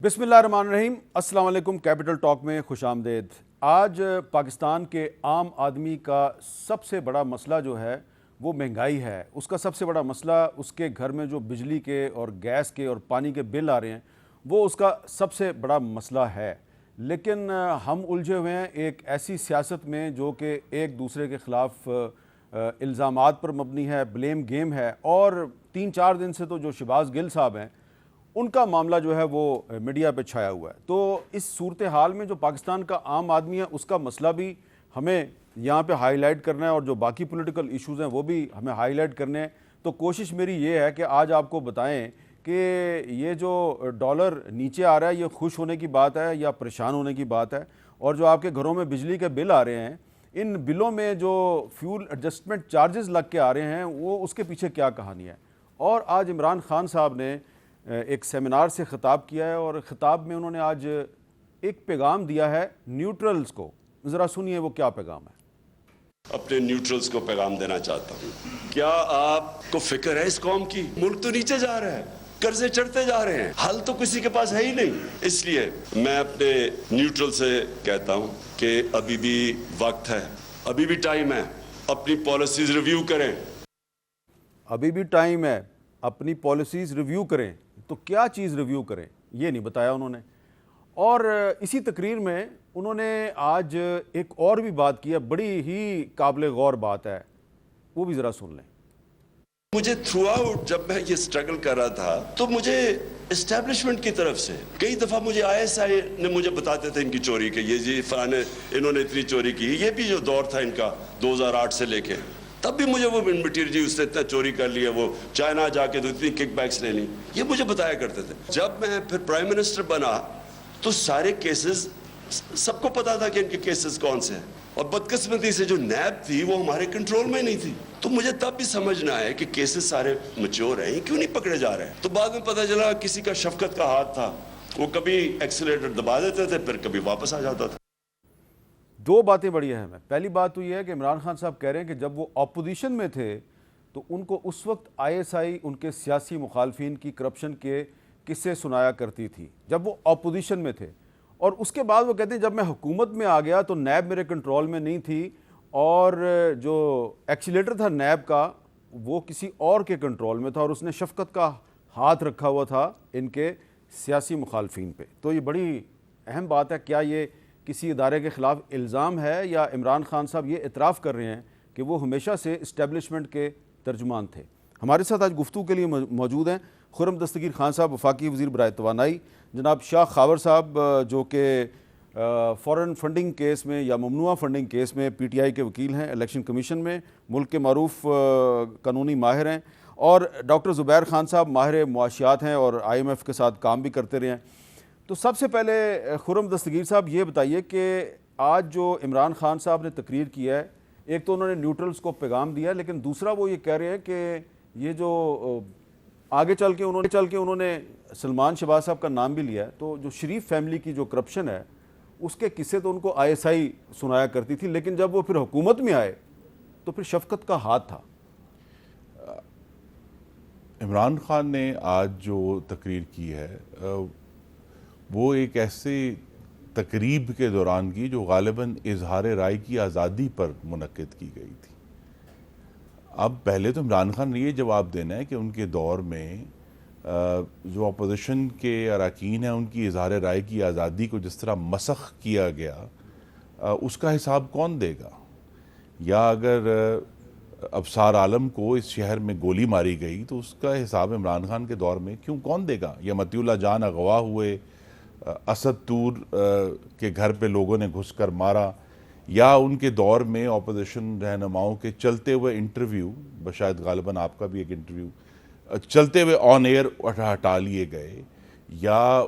बिस्मिल्लाहिर्रहमानिर्रहीम, अस्सलाम वालेकुम। कैपिटल टॉक में खुश आमदेद। आज पाकिस्तान के आम आदमी का सबसे बड़ा मसला जो है वो महंगाई है। उसका सबसे बड़ा मसला उसके घर में जो बिजली के और गैस के और पानी के बिल आ रहे हैं वो उसका सबसे बड़ा मसला है। लेकिन हम उलझे हुए हैं एक ऐसी सियासत में जो कि एक दूसरे के ख़िलाफ़ इल्ज़ामात पर मबनी है, ब्लेम गेम है। और 3-4 दिन से तो जो शहबाज गिल साहब हैं उनका मामला जो है वो मीडिया पे छाया हुआ है। तो इस सूरत हाल में जो पाकिस्तान का आम आदमी है उसका मसला भी हमें यहाँ पे हाईलाइट करना है और जो बाकी पॉलिटिकल इश्यूज़ हैं वो भी हमें हाईलाइट करने हैं। तो कोशिश मेरी ये है कि आज आपको बताएं कि ये जो डॉलर नीचे आ रहा है ये खुश होने की बात है या परेशान होने की बात है, और जो आपके घरों में बिजली के बिल आ रहे हैं इन बिलों में जो फ्यूल एडजस्टमेंट चार्जेस लग के आ रहे हैं वो उसके पीछे क्या कहानी है। और आज इमरान खान साहब ने एक सेमिनार से ख़िताब किया है और ख़िताब में उन्होंने आज एक पैगाम दिया है न्यूट्रल्स को। ज़रा सुनिए वो क्या पैगाम है। अपने न्यूट्रल्स को पैगाम देना चाहता हूँ। क्या आपको फिक्र है इस कौम की? मुल्क तो नीचे जा रहा है, कर्जे चढ़ते जा रहे हैं, हल तो किसी के पास है ही नहीं। इसलिए मैं अपने न्यूट्रल से कहता हूँ कि अभी भी वक्त है, अभी भी टाइम है, अपनी पॉलिसीज रिव्यू करें। अभी भी टाइम है, अपनी पॉलिसीज़ रिव्यू करें। तो क्या चीज़ रिव्यू करें ये नहीं बताया उन्होंने। और इसी तकरीर में उन्होंने आज एक और भी बात की है, बड़ी ही काबिल गौर बात है, वो भी ज़रा सुन लें। मुझे थ्रू आउट जब मैं ये स्ट्रगल कर रहा था तो मुझे एस्टेब्लिशमेंट की तरफ से कई दफ़ा मुझे ISI ने मुझे बताते थे इनकी चोरी के, ये जी फलाने इन्होंने इतनी चोरी की। ये भी जो दौर था इनका 2008 से लेके, तब भी मुझे वो मटीरियल जी उसने इतना चोरी कर लिया, वो चाइना जाके तो इतनी किकबैक्स ले ली, ये मुझे बताया करते थे। जब मैं फिर प्राइम मिनिस्टर बना तो सारे केसेस सबको पता था कि इनके केसेस कौन से हैं, और बदकिस्मती से जो नैब थी वो हमारे कंट्रोल में नहीं थी। तो मुझे तब भी समझना है कि केसेस सारे मैच्योर हैं, क्यों नहीं पकड़े जा रहे हैं। तो बाद में पता चला किसी का शफकत का हाथ था, वो कभी एक्सीलरेटर दबा देते थे फिर कभी वापस आ जाता था। दो बातें बड़ी अहम है। पहली बात तो ये है कि इमरान खान साहब कह रहे हैं कि जब वो अपोजिशन में थे तो उनको उस वक्त ISI उनके सियासी मुखालफिन की करप्शन के किस्से सुनाया करती थी जब वो अपोजिशन में थे। और उसके बाद वो कहते हैं जब मैं हुकूमत में आ गया तो नैब मेरे कंट्रोल में नहीं थी और जो एक्सीलेटर था नैब का वो किसी और के कंट्रोल में था और उसने शफकत का हाथ रखा हुआ था इनके सियासी मुखालफिन पे। तो ये बड़ी अहम बात है। क्या ये किसी इदारे के ख़िलाफ़ इल्ज़ाम है या इमरान खान साहब ये इतराफ़ कर रहे हैं कि वो हमेशा से इस्टेब्लिशमेंट के तर्जुमान थे। हमारे साथ आज गुफ्तगू के लिए मौजूद हैं खुर्रम दस्तगीर खान साहब, वफाकी वज़ीर बराए तवानाई, जनाब शाह खावर साहब जो कि फ़ॉरेन फंडिंग केस में या ममनुआ फंडिंग केस में PTI के वकील हैं इलेक्शन कमीशन में, मुल्क के मारूफ कानूनी माहिर हैं, और डॉक्टर ज़ुबैर खान साहब माहिर मुआशियात हैं और IMF के साथ काम भी करते रहे हैं। तो सबसे पहले खुर्रम दस्तगीर साहब ये बताइए कि आज जो इमरान खान साहब ने तकरीर की है, एक तो उन्होंने न्यूट्रल्स को पैगाम दिया, लेकिन दूसरा वो ये कह रहे हैं कि ये जो आगे चल के उन्होंने सलमान शहबाज साहब का नाम भी लिया है। तो जो शरीफ फैमिली की जो करप्शन है उसके किस्से तो उनको ISI सुनाया करती थी, लेकिन जब वो फिर हुकूमत में आए तो फिर शफकत का हाथ था। इमरान खान ने आज जो तकरीर की है वो एक ऐसे तकरीब के दौरान की जो गालिबन इजहार राय की आज़ादी पर मुनक्किद की गई थी। अब पहले तो इमरान खान ने ये जवाब देना है कि उनके दौर में जो अपोजिशन के अरकान हैं उनकी इजहार राय की आज़ादी को जिस तरह मसख किया गया उसका हिसाब कौन देगा। या अगर अबसार आलम को इस शहर में गोली मारी गई तो उसका हिसाब इमरान खान के दौर में क्यों कौन देगा। या मतीउल्लाह जान अगवा हुए, असद तूर के घर पे लोगों ने घुसकर मारा, या उनके दौर में अपोजिशन रहनुमाओं के चलते हुए इंटरव्यू, शायद गालिबन आपका भी एक इंटरव्यू चलते हुए ऑन एयर हटा लिए गए, या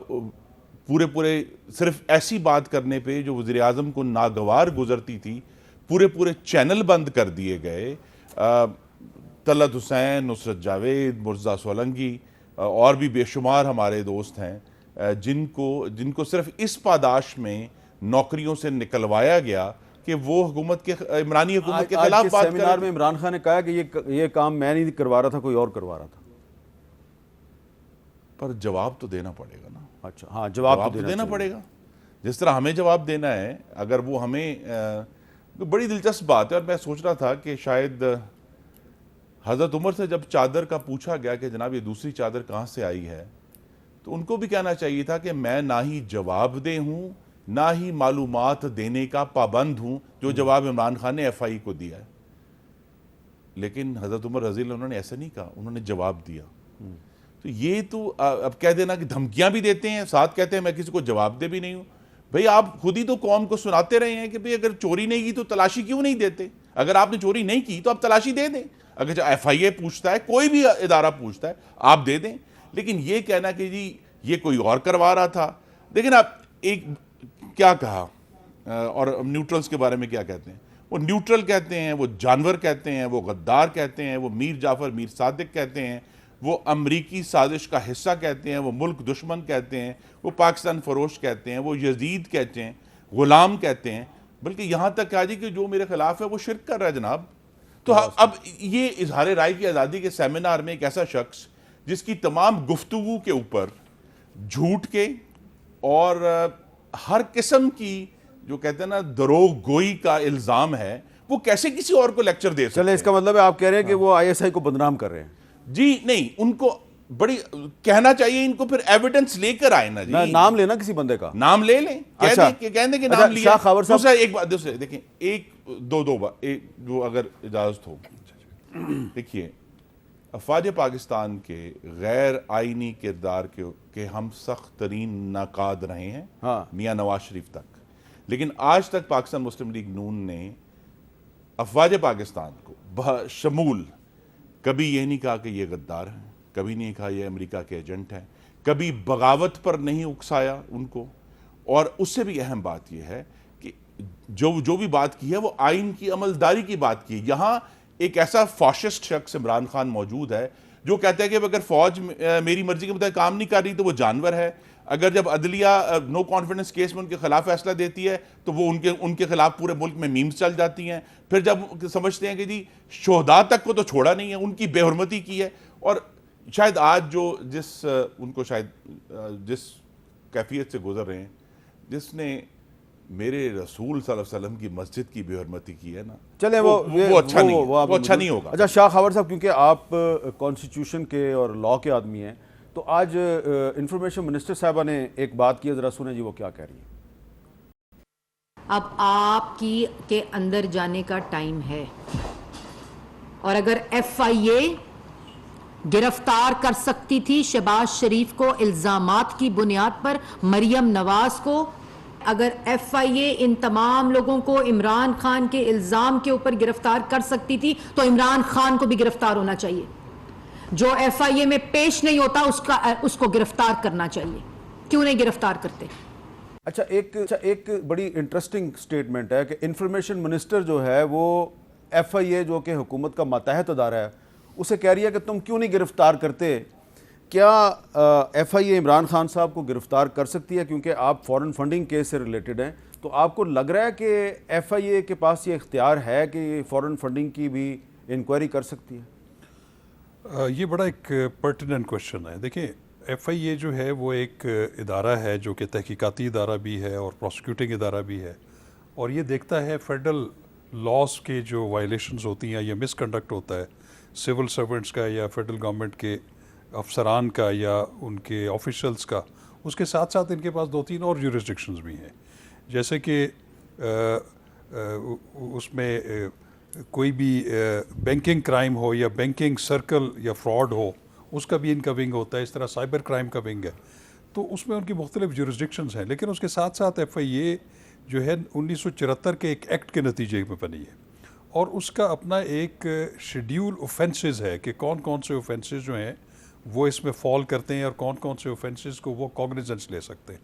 पूरे सिर्फ ऐसी बात करने पे जो वज़ीर आज़म को नागवार गुजरती थी पूरे चैनल बंद कर दिए गए। तलत हुसैन, नुसरत जावेद, मुर्तज़ा सोलंकी और भी बेशुमार हमारे दोस्त हैं जिनको सिर्फ इस पादाश में नौकरियों से निकलवाया गया कि वो हुकूमत के इमरानी हुकूमत के खिलाफ बात सेमिनार में इमरान खान ने कहा कि ये काम मैं नहीं करवा रहा था, कोई और करवा रहा था। पर जवाब तो देना पड़ेगा ना। अच्छा, हाँ, जवाब तो देना पड़ेगा, जिस तरह हमें जवाब देना है। अगर वो हमें तो बड़ी दिलचस्प बात है। और मैं सोच रहा था कि शायद हज़रत उमर से जब चादर का पूछा गया कि जनाब ये दूसरी चादर कहाँ से आई है, तो उनको भी कहना चाहिए था कि मैं ना ही जवाबदेह हूँ ना ही मालूमात देने का पाबंद हूँ, जो जवाब इमरान खान ने FI को दिया है। लेकिन हज़रत उमर रज़ी अल्लाह उन्होंने ऐसा नहीं कहा, उन्होंने जवाब दिया। तो ये तो अब कह देना कि धमकियां भी देते हैं, साथ कहते हैं मैं किसी को जवाब दे भी नहीं हूं। भाई आप खुद ही तो कौम को सुनाते रहे हैं कि भाई अगर चोरी नहीं की तो तलाशी क्यों नहीं देते? अगर आपने चोरी नहीं की तो आप तलाशी दे दें। अगर FIA पूछता है, कोई भी इदारा पूछता है, आप दे दें। लेकिन ये कहना कि जी ये कोई और करवा रहा था। लेकिन आप एक क्या कहा, और न्यूट्रल्स के बारे में क्या कहते हैं? वो न्यूट्रल कहते हैं, वो जानवर कहते हैं, वो गद्दार कहते हैं, वो मीर जाफर मीर सादिक कहते हैं, वो अमरीकी साजिश का हिस्सा कहते हैं, वो मुल्क दुश्मन कहते हैं, वो पाकिस्तान फरोश कहते हैं, वो यजीद कहते हैं, गुलाम कहते हैं। बल्कि यहाँ तक कहा जी कि जो मेरे खिलाफ है वो शिरक कर रहा है जनाब। तो अब ये इजहार राय की आज़ादी के सेमिनार में एक ऐसा शख्स जिसकी तमाम गुफ्तगू के ऊपर झूठ के और हर किस्म की जो कहते हैं ना दरोग गोई का इल्ज़ाम है, वो कैसे किसी और को लेक्चर दे सकते हैं? चले, इसका मतलब है आप कह रहे हैं कि वो ISI को बदनाम कर रहे हैं? जी नहीं, उनको बड़ी कहना चाहिए, इनको फिर एविडेंस लेकर आए ना जी। नाम लेना किसी बंदे का, नाम ले लें, अच्छा, कह दें कि अच्छा, नाम लिया। शाह खबर साहब, दूसरा एक बात, दूसरे देखें, एक दो बात, एक जो अगर इजाजत हो, देखिए अफवाज पाकिस्तान के गैर आईनी किरदार के हम सख्त तरीन नाकाद रहे हैं, हाँ, मियाँ नवाज शरीफ तक। लेकिन आज तक पाकिस्तान मुस्लिम लीग नून ने अफवाज पाकिस्तान को बशमूल कभी ये नहीं कहा कि ये गद्दार हैं, कभी नहीं कहा ये अमेरिका के एजेंट हैं, कभी बगावत पर नहीं उकसाया उनको। और उससे भी अहम बात यह है कि जो भी बात की है वो आइन की अमलदारी की बात की है। यहाँ एक ऐसा फाशिस्ट शख्स इमरान खान मौजूद है जो कहता है कि अगर फौज मेरी मर्जी के मुताबिक काम नहीं कर रही तो वो जानवर है। अगर जब अदलिया नो कॉन्फिडेंस केस में उनके खिलाफ फैसला देती है तो वो उनके खिलाफ पूरे मुल्क में मीम्स चल जाती हैं। फिर जब समझते हैं कि जी शोहदा तक को तो छोड़ा नहीं है, उनकी बेहुरमती की है। और शायद आज जो उनको शायद जिस कैफियत से गुजर रहे हैं, जिसने मेरे रसूल सल्लल्लाहु अलैहि वसल्लम की मस्जिद की बेहुरमती की है ना, चले वो अच्छा नहीं, वो अच्छा नहीं होगा। अच्छा शाह खबर साहब, क्योंकि आप कॉन्स्टिट्यूशन के और लॉ के आदमी हैं, तो आज इंफॉर्मेशन मिनिस्टर साहबा ने एक बात की, जरा सुने जी वो क्या कह रही है। अब आपकी के अंदर जाने का टाइम है, और अगर FIA गिरफ्तार कर सकती थी शहबाज शरीफ को इल्जामात की बुनियाद पर, मरियम नवाज को, अगर FIA इन तमाम लोगों को इमरान खान के इल्जाम के ऊपर गिरफ्तार कर सकती थी तो इमरान खान को भी गिरफ्तार होना चाहिए। जो FIA में पेश नहीं होता उसको गिरफ्तार करना चाहिए। क्यों नहीं गिरफ्तार करते? अच्छा, एक बड़ी इंटरेस्टिंग स्टेटमेंट है कि इंफॉर्मेशन मिनिस्टर जो है वो FIA जो कि हुकूमत का मातहत अदारा है उसे कह रही है कि तुम क्यों नहीं गिरफ्तार करते। क्या FIA इमरान खान साहब को गिरफ्तार कर सकती है क्योंकि आप फॉरेन फंडिंग केस से रिलेटेड हैं? तो आपको लग रहा है कि FIA के पास ये इख्तियार है कि फॉरेन फंडिंग की भी इंक्वायरी कर सकती है? ये बड़ा एक पर्टिनेंट क्वेश्चन है। देखिए, FIA जो है वो एक इदारा है जो कि तहकीकाती इदारा भी है और प्रोसिक्यूटिंग इदारा भी है, और ये देखता है फेडरल लॉज के जो वायलेशंस होती हैं या मिसकंडक्ट होता है सिविल सर्वेंट्स का या फेडरल गवर्नमेंट के अफसरान का या उनके ऑफिशल्स का। उसके साथ साथ इनके पास 2-3 और जुरिस्डिक्शंस भी हैं, जैसे कि उसमें कोई भी बैंकिंग क्राइम हो या बैंकिंग सर्कल या फ्रॉड हो, उसका भी इनका विंग होता है। इस तरह साइबर क्राइम का विंग है, तो उसमें उनकी मुख्तलिफ जुरिस्डिक्शंस हैं। लेकिन उसके साथ साथ FIA जो है 1974 के एक एक्ट के नतीजे में बनी है, और उसका अपना एक शेड्यूल ऑफेंसेस है कि कौन कौन से ऑफेंसेस जो हैं वो इसमें फॉल करते हैं और कौन कौन से ऑफेंसेस को वो कॉग्निजेंस ले सकते हैं।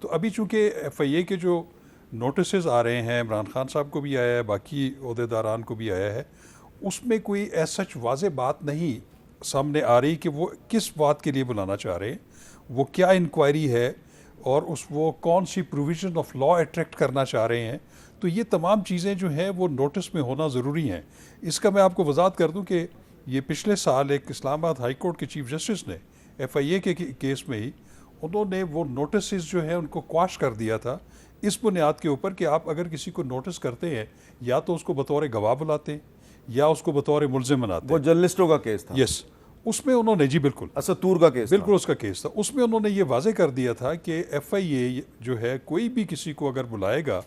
तो अभी चूँकि FIA के जो नोटिस आ रहे हैं, इमरान खान साहब को भी आया है, बाकी ओहदेदारान को भी आया है, उसमें कोई ऐसा वाज़े बात नहीं सामने आ रही कि वो किस बात के लिए बुलाना चाह रहे हैं, वो क्या इंक्वायरी है, और वो कौन सी प्रोविज़न ऑफ लॉ अट्रैक्ट करना चाह रहे हैं। तो ये तमाम चीज़ें जो हैं वो नोटिस में होना ज़रूरी हैं। इसका मैं आपको वजाहत कर दूं कि ये पिछले साल एक इस्लामाबाद हाई कोर्ट के चीफ जस्टिस ने FIA के केस में ही उन्होंने वो नोटिस जो है उनको क्वाश कर दिया था इस बुनियाद के ऊपर कि आप अगर किसी को नोटिस करते हैं या तो उसको बतौर गवाह बुलाते हैं या उसको बतौर मुलजिम बनाते वो हैं। जर्नलिस्टों का केस था। यस, उसमें उन्होंने, जी बिल्कुल, असतूर का केस बिल्कुल उसका केस था। उसमें उन्होंने ये वाजे कर दिया था कि FIA जो है कोई भी किसी को अगर बुलाएगा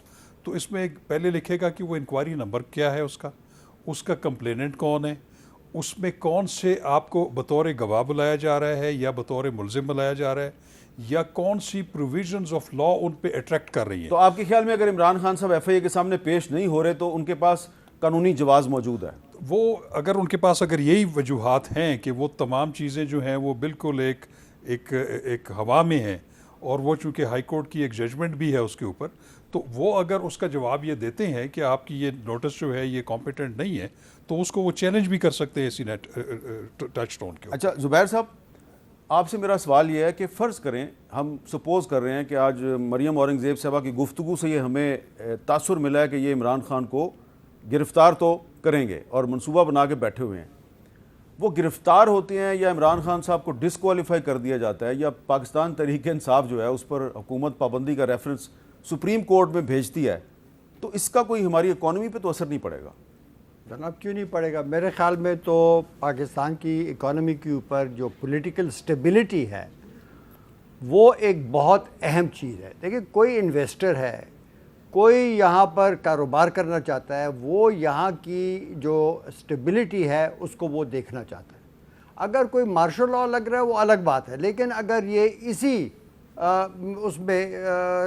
तो इसमें एक पहले लिखेगा कि वो इंक्वायरी नंबर क्या है, उसका कंप्लेनेंट कौन है, उसमें कौन से आपको बतौर गवाह बुलाया जा रहा है या बतौर मुलजिम बुलाया जा रहा है, या कौन सी प्रोविजंस ऑफ लॉ उन पे अट्रैक्ट कर रही है। तो आपके ख्याल में अगर इमरान खान साहब FIA के सामने पेश नहीं हो रहे तो उनके पास कानूनी जवाब मौजूद है? वो अगर उनके पास अगर यही वजूहात हैं कि वो तमाम चीज़ें जो हैं वो बिल्कुल एक हवा में हैं और वो चूँकि हाई कोर्ट की एक जजमेंट भी है उसके ऊपर, तो वो अगर उसका जवाब ये देते हैं कि आपकी ये नोटिस जो है ये कॉम्पिटेंट नहीं है, तो उसको वो चैलेंज भी कर सकते हैं इसी टच स्टोन के ऊपर। अच्छा जुबैर साहब, आपसे मेरा सवाल ये है कि फ़र्ज़ करें, हम सपोज़ कर रहे हैं कि आज मरियम औरंगज़ेब साहबा की गुफ्तगू से ये हमें तासुर मिला है कि ये इमरान खान को गिरफ़्तार तो करेंगे और मनसूबा बना के बैठे हुए हैं। वो गिरफ़्तार होते हैं या इमरान खान साहब को डिसक्वालीफाई कर दिया जाता है या पाकिस्तान तहरीक इंसाफ जो है उस पर हुकूमत पाबंदी का रेफरेंस सुप्रीम कोर्ट में भेजती है, तो इसका कोई हमारी इकॉनमी पे तो असर नहीं पड़ेगा? जनाब क्यों नहीं पड़ेगा? मेरे ख्याल में तो पाकिस्तान की इकॉनमी के ऊपर जो पॉलिटिकल स्टेबिलिटी है वो एक बहुत अहम चीज़ है। देखिए, कोई इन्वेस्टर है, कोई यहाँ पर कारोबार करना चाहता है, वो यहाँ की जो स्टेबिलिटी है उसको वो देखना चाहता है। अगर कोई मार्शल लॉ लग रहा है वो अलग बात है, लेकिन अगर ये इसी उसमें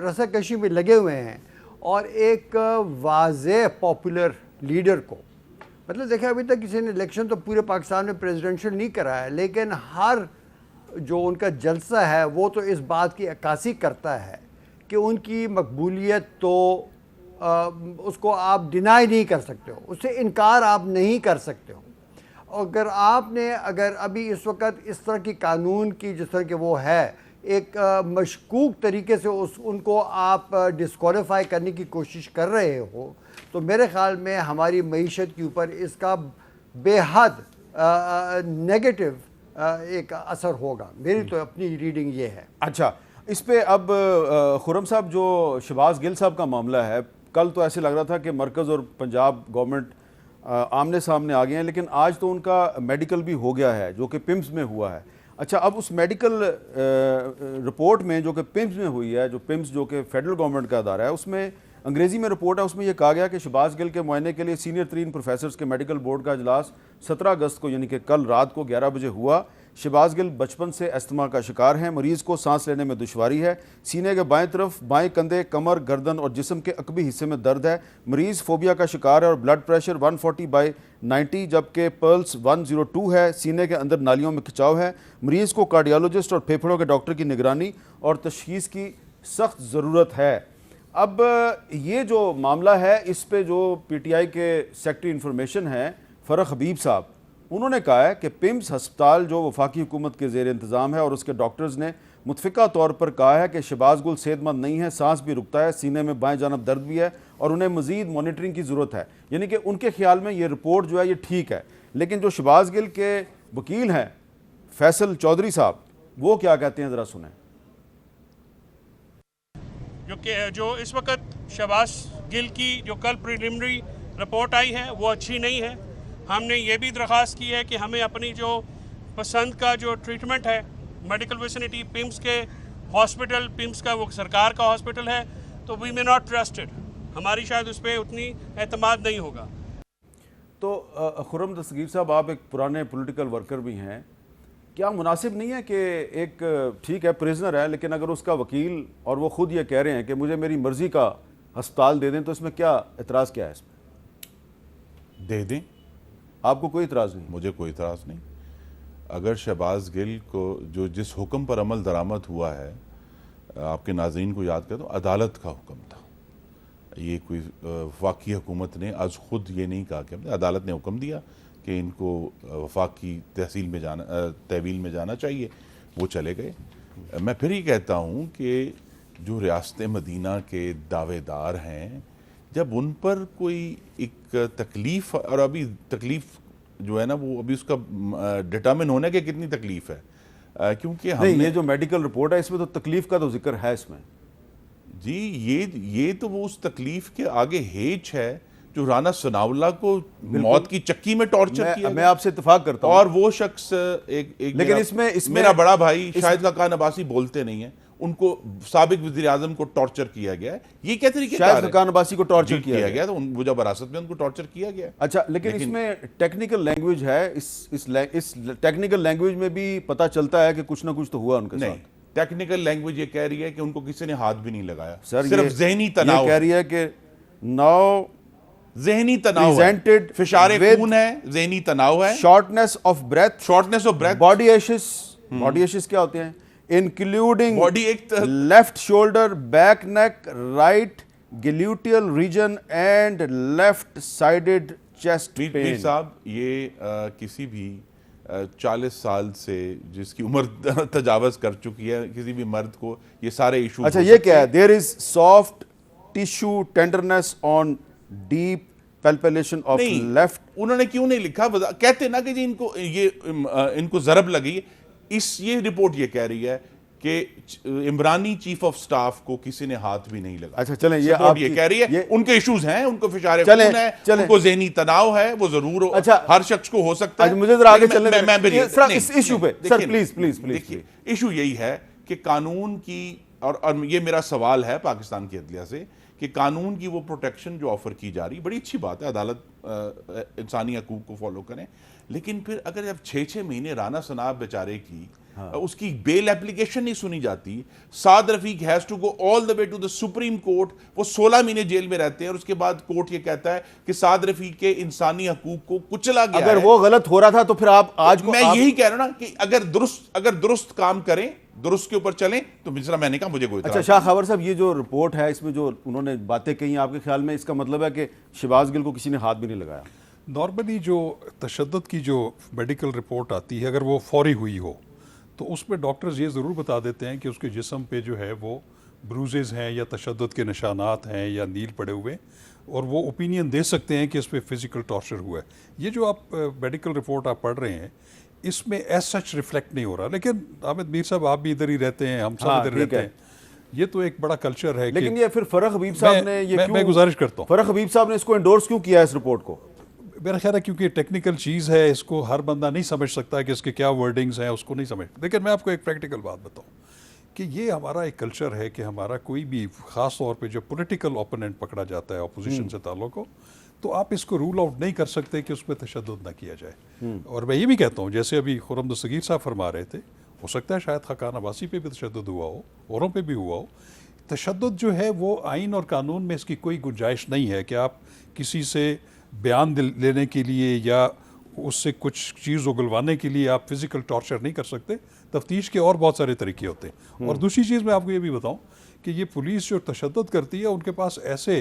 रस्साकशी में लगे हुए हैं और एक वाज़ेह पॉपुलर लीडर को, मतलब देखिए अभी तक किसी ने इलेक्शन तो पूरे पाकिस्तान में प्रेसिडेंशियल नहीं कराया है, लेकिन हर जो उनका जलसा है वो तो इस बात की अक्कासी करता है कि उनकी मकबूलियत तो उसको आप डिनाई नहीं कर सकते हो, उससे इनकार आप नहीं कर सकते हो। अगर अभी इस वक्त इस तरह की कानून की जिस तरह के वो है, एक मशकूक तरीके से उनको आप डिस्क्वालीफाई करने की कोशिश कर रहे हो, तो मेरे ख्याल में हमारी मईशत के ऊपर इसका बेहद नेगेटिव एक असर होगा। मेरी तो अपनी रीडिंग ये है। अच्छा, इस पे अब खुर्रम साहब, जो शहबाज गिल साहब का मामला है, कल तो ऐसे लग रहा था कि मरकज़ और पंजाब गवर्नमेंट आमने सामने आ गए हैं, लेकिन आज तो उनका मेडिकल भी हो गया है जो कि पिम्स में हुआ है। अच्छा, अब उस मेडिकल रिपोर्ट में जो कि पिम्स में हुई है, जो पिम्स जो कि फेडरल गवर्नमेंट का अदारा है, उसमें अंग्रेज़ी में रिपोर्ट है, उसमें यह कहा गया कि शहबाज गिल के मुआयने के लिए सीनियर तरीन प्रोफेसर्स के मेडिकल बोर्ड का इजलास 17 अगस्त को यानी कि कल रात को 11 बजे हुआ। शहबाज गिल बचपन से अस्थमा का शिकार हैं, मरीज़ को सांस लेने में दुश्वारी है, सीने के बाएं तरफ, बाएं कंधे, कमर, गर्दन और जिस्म के अकबी हिस्से में दर्द है। मरीज़ फोबिया का शिकार है और ब्लड प्रेशर 140/90 जबकि पल्स 102 है। सीने के अंदर नालियों में खिंचाव है। मरीज़ को कार्डियोलॉजिस्ट और फेफड़ों के डॉक्टर की निगरानी और तशखीस की सख्त ज़रूरत है। अब ये जो मामला है, इस पे जो PTI के सेक्रेटरी इंफॉर्मेशन है फ़रख हबीब साहब, उन्होंने कहा है कि पिम्स हस्पताल जो वफाकी हुकूमत के ज़ेर इंतज़ाम है और उसके डॉक्टर्स ने मुतफ़िका तौर पर कहा है कि शहबाज गुल सेहतमंद नहीं है, सांस भी रुकता है, सीने में बाएं जानब दर्द भी है और उन्हें मज़ीद मॉनिटरिंग की ज़रूरत है। यानी कि उनके ख्याल में ये रिपोर्ट जो है ये ठीक है, लेकिन जो शहबाज गिल के वकील हैं फैसल चौधरी साहब, वो क्या कहते हैं ज़रा सुने। जो इस वक्त शहबाज गिल की जो कल प्रिलिमिनरी रिपोर्ट आई है वो अच्छी नहीं है। हमने ये भी दरख्वास्त की है कि हमें अपनी जो पसंद का जो ट्रीटमेंट है मेडिकल फैसिलिटी पिम्स के हॉस्पिटल, पिम्स का वो सरकार का हॉस्पिटल है, तो वी मे नॉट ट्रस्टेड, हमारी शायद उस पर उतनी एतमाद नहीं होगा। तो खुर्रम दस्तगीर साहब, आप एक पुराने पॉलिटिकल वर्कर भी हैं, क्या मुनासिब नहीं है कि एक ठीक है प्रिजनर है, लेकिन अगर उसका वकील और वो खुद ये कह रहे हैं कि मुझे मेरी मर्ज़ी का अस्पताल दे दें, तो इसमें क्या एतराज़ क्या है? इसमें दे दें, आपको कोई इतराज़ नहीं? मुझे कोई इतराज़ नहीं। अगर शहबाज गिल को जो जिस हुक्म पर अमल दरामद हुआ है, आपके नाज़रीन को याद कर, तो अदालत का हुक्म था। ये कोई वफाकी हुकूमत ने आज खुद ये नहीं कहा कि अदालत ने हुक्म दिया कि इनको वफाकी तहसील में जाना, तहवील में जाना चाहिए, वो चले गए। मैं फिर ही कहता हूँ कि जो रियासत मदीना के दावेदार हैं, जब उन पर कोई एक तकलीफ़, और अभी तकलीफ़ जो है ना वो अभी उसका डिटर्मिन होने के कितनी तकलीफ़ है, क्योंकि नहीं, हमने ये जो मेडिकल रिपोर्ट है इसमें तो तकलीफ का तो जिक्र है इसमें। जी ये तो वो उस तकलीफ के आगे हेच है जो राना सनाउल्लाह को मौत की चक्की में टॉर्चर किया मैं आपसे इत्तेफाक करता हूं। और वो शख्स एक लेकिन मेरा, इसमें मेरा बड़ा भाई शाहिद खाकान अब्बासी बोलते नहीं है, उनको साबिक वज़ीर आज़म को टॉर्चर किया गया है। ये क्या तरीके शाहिद खाकान अब्बासी को टॉर्चर किया गया, तो वो जब हिरासत में उनको टॉर्चर किया गया। अच्छा, लेकिन इसमें टेक्निकल लैंग्वेज है, इस टेक्निकल लैंग्वेज में भी पता चलता है कि कुछ ना कुछ तो हुआ उनके साथ। टेक्निकल लैंग्वेज ये कह रही है कि उनको किसी ने हाथ भी नहीं लगाया, सर सिर्फ ज़हनी तनाव कह रही है कि नाउ ज़हनी तनाव presented फिशारे with खून है, ज़हनी तनाव है, shortness of breath, body aches क्या होते हैं, including body ache left shoulder, back neck, right gluteal region and left sided chest pain. साहब ये किसी भी 40 साल से जिसकी उम्र तजावज कर चुकी है किसी भी मर्द को ये सारे इशू। अच्छा, ये क्या है, there is soft tissue tenderness on deep palpation of left. उन्होंने क्यों नहीं लिखा, कहते ना कि जी इनको जरब लगी। ये रिपोर्ट ये कह रही है कि इमरानी चीफ ऑफ स्टाफ को किसी ने हाथ भी नहीं लगा। अच्छा चलें, ये कह रही है उनके इश्यूज हैं, उनको फिशारे खून है, उनको ज़हनी तनाव है, वो जरूर हो, अच्छा, हर शख्स को हो सकता है। मुझे जरा आगे चलने इस इशू पे सर प्लीज देखिए, इशू यही है कि कानून की और ये मेरा सवाल है पाकिस्तान की अदलिया से कि कानून की वो प्रोटेक्शन जो ऑफर की जा रही, बड़ी अच्छी बात है, अदालत इंसानी हकूक को फॉलो करें, लेकिन फिर अगर जब 6-6 महीने राना सनाब बेचारे की उसकी बेल एप्लीकेशन नहीं सुनी जाती, Saad Rafiq has to go all the way to the supreme court, वो 16 महीने जेल में रहते हैं और उसके बाद कोर्ट ये कहता है कि साद रफीक के इंसानी हकूक को कुचला गया। अगर वो गलत हो रहा था तो फिर आप आज को मैं यही कह रहा हूं ना कि अगर दुरुस्त काम करें, दुरुस्त के ऊपर चलें, तो मिश्रा मैंने कहा मुझे कोई। अच्छा शाह खबर साहब, ये जो रिपोर्ट है इसमें जो उन्होंने बातें कही, आपके ख्याल में इसका मतलब है कि शहबाज गिल को किसी ने हाथ भी नहीं लगाया? नॉर्मली जो तशद्दुद की जो मेडिकल रिपोर्ट आती है, अगर वो फौरी हुई हो तो उसमें डॉक्टर्स ये ज़रूर बता देते हैं कि उसके जिस्म पे जो है वो ब्रूजेज़ हैं या तशद्दुद के निशानात हैं या नील पड़े हुए, और वो ओपिनियन दे सकते हैं कि इस पर फिज़िकल टॉर्चर हुआ है। ये जो आप मेडिकल रिपोर्ट आप पढ़ रहे हैं इसमें एज सच रिफ्लेक्ट नहीं हो रहा। लेकिन आमिद मीर साहब, आप भी इधर ही रहते हैं, हम सब इधर रहते हैं, ये तो एक बड़ा कल्चर है। लेकिन ये फिर फरख हबीब साहब ने ये मैं गुजारिश करता हूँ, फरख हबीब साहब ने इसको एंडोर्स क्यों किया इस रिपोर्ट को? मेरा ख्याल है क्योंकि टेक्निकल चीज़ है, इसको हर बंदा नहीं समझ सकता कि इसके क्या वर्डिंग्स हैं, उसको नहीं समझ। लेकिन मैं आपको एक प्रैक्टिकल बात बताऊँ कि ये हमारा एक कल्चर है कि हमारा कोई भी ख़ास तौर पे जब पॉलिटिकल ओपोनेंट पकड़ा जाता है अपोजिशन से ताल्लुक़ हो, तो आप इसको रूल आउट नहीं कर सकते कि उस पर तशद्दुद ना किया जाए। और मैं ये भी कहता हूँ, जैसे अभी खुर्रम दस्तगीर साहब फरमा रहे थे, हो सकता है शायद खाकान अब्बासी पे भी तशद्दुद हुआ हो, औरों पे भी हुआ हो। तशद्दुद जो है वो आइन और कानून में इसकी कोई गुंजाइश नहीं है कि आप किसी से बयान लेने के लिए या उससे कुछ चीज़ उगलवाने के लिए आप फिज़िकल टॉर्चर नहीं कर सकते। तफ्तीश के और बहुत सारे तरीके होते हैं। और दूसरी चीज़ मैं आपको ये भी बताऊँ कि ये पुलिस जो तशद्दुद करती है, उनके पास ऐसे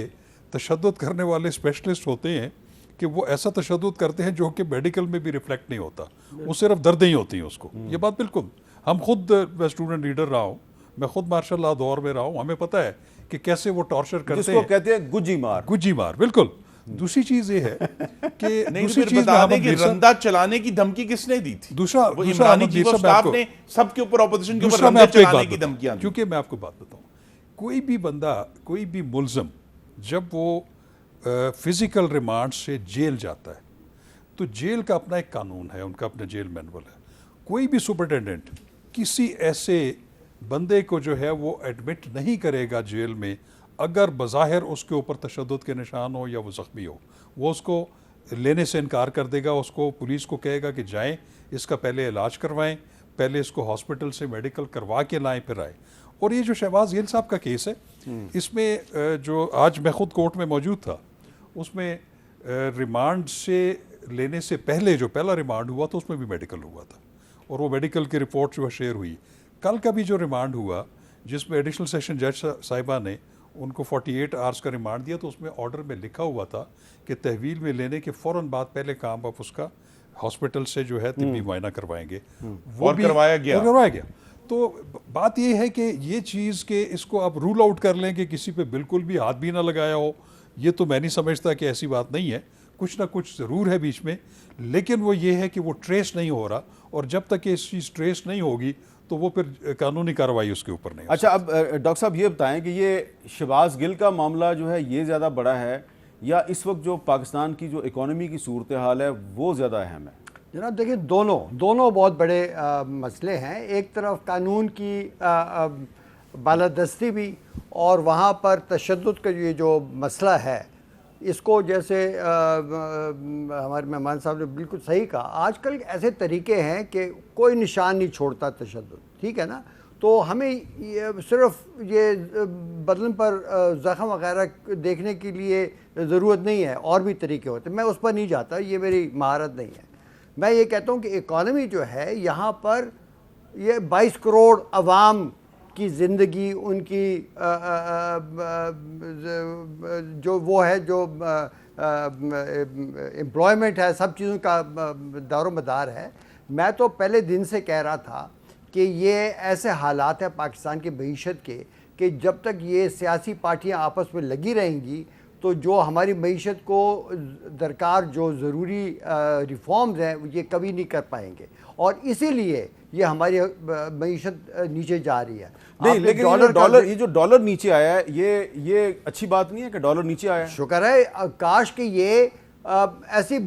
तशद्दुद करने वाले स्पेशलिस्ट होते हैं कि वो ऐसा तशद्दुद करते हैं जो कि मेडिकल में भी रिफ्लेक्ट नहीं होता, वो सिर्फ दर्दें ही होती हैं उसको। ये बात बिल्कुल, हम खुद, मैं स्टूडेंट लीडर रहा हूँ, मैं खुद मार्शल लॉ दौर में रहा हूँ, हमें पता है कि कैसे वो टॉर्चर करते हैं, कहते हैं गुज्जी मार। बिल्कुल। दूसरी चीज ये है कि दूसरी चीज कि रंदा चलाने की धमकी किसने दी थी? दूसरा इमरानी चीफ ऑफ स्टाफ ने सबके ऊपर ऑपोजिशन के ऊपर रंदा चलाने की धमकियां दी। क्योंकि मैं आपको बात बताऊं, कोई भी बंदा, कोई भी मुल्ज़म जब वो फिजिकल रिमांड से जेल जाता है तो जेल का अपना एक कानून है, उनका अपना जेल मैनुअल है। कोई भी सुपरिटेंडेंट किसी ऐसे बंदे को जो है वो एडमिट नहीं करेगा जेल में अगर बज़ाहिर उसके ऊपर तशद्दुद के निशान हो या वो ज़ख्मी हो। वो उसको लेने से इनकार कर देगा, उसको पुलिस को कहेगा कि जाएं, इसका पहले इलाज करवाएं, पहले इसको हॉस्पिटल से मेडिकल करवा के लाएं फिर आए। और ये जो शहबाज गिल साहब का केस है, इसमें जो आज मैं खुद कोर्ट में मौजूद था, उसमें रिमांड से लेने से पहले जो पहला रिमांड हुआ था उसमें भी मेडिकल हुआ था, और वो मेडिकल की रिपोर्ट जो है शेयर हुई। कल का भी जो रिमांड हुआ जिसमें एडिशनल सेशन जज साहिबा ने उनको 48 आवर्स का रिमांड दिया, तो उसमें ऑर्डर में लिखा हुआ था कि तहवील में लेने के फ़ौरन बाद पहले काम आप उसका हॉस्पिटल से जो है तिब्बी मुआयना करवाएंगे। वो और करवाया गया। तो बात ये है कि ये चीज़ के इसको आप रूल आउट कर लें कि किसी पे बिल्कुल भी हाथ भी ना लगाया हो, ये तो मैं नहीं समझता कि ऐसी बात नहीं है। कुछ ना कुछ ज़रूर है बीच में, लेकिन वो ये है कि वो ट्रेस नहीं हो रहा और जब तक ये चीज़ ट्रेस नहीं होगी तो वो फिर कानूनी कार्रवाई उसके ऊपर नहीं। अच्छा, अब डॉक्टर साहब ये बताएं कि ये शहबाज गिल का मामला जो है ये ज़्यादा बड़ा है या इस वक्त जो पाकिस्तान की जो इकोनॉमी की सूरत हाल है वो ज़्यादा अहम है? जनाब देखिए, दोनों बहुत बड़े मसले हैं। एक तरफ कानून की बालादस्ती भी, और वहाँ पर तशद्दुद का ये जो मसला है, इसको जैसे हमारे मेहमान साहब ने बिल्कुल सही कहा, आजकल ऐसे तरीके हैं कि कोई निशान नहीं छोड़ता तशद्दुद, ठीक है ना। तो हमें सिर्फ ये बदन पर ज़ख़म वगैरह देखने के लिए ज़रूरत नहीं है, और भी तरीके होते हैं। मैं उस पर नहीं जाता, ये मेरी महारत नहीं है। मैं ये कहता हूँ कि इकॉनमी जो है यहाँ पर, ये 22 करोड़ अवाम की ज़िंदगी, उनकी जो वो है, जो एम्प्लॉयमेंट है, सब चीज़ों का दारोमदार है। मैं तो पहले दिन से कह रहा था कि ये ऐसे हालात हैं पाकिस्तान की मईशत के कि जब तक ये सियासी पार्टियां आपस में लगी रहेंगी तो जो हमारी मईशत को दरकार जो ज़रूरी रिफॉर्म्स हैं ये कभी नहीं कर पाएंगे, और इसीलिए ये हमारी मईशत नीचे जा रही है। नहीं, लेकिन ये जो डॉलर नीचे आया है, ये अच्छी बात नहीं है कि डॉलर नीचे आया है? शुक्र है, काश कि ये ऐसी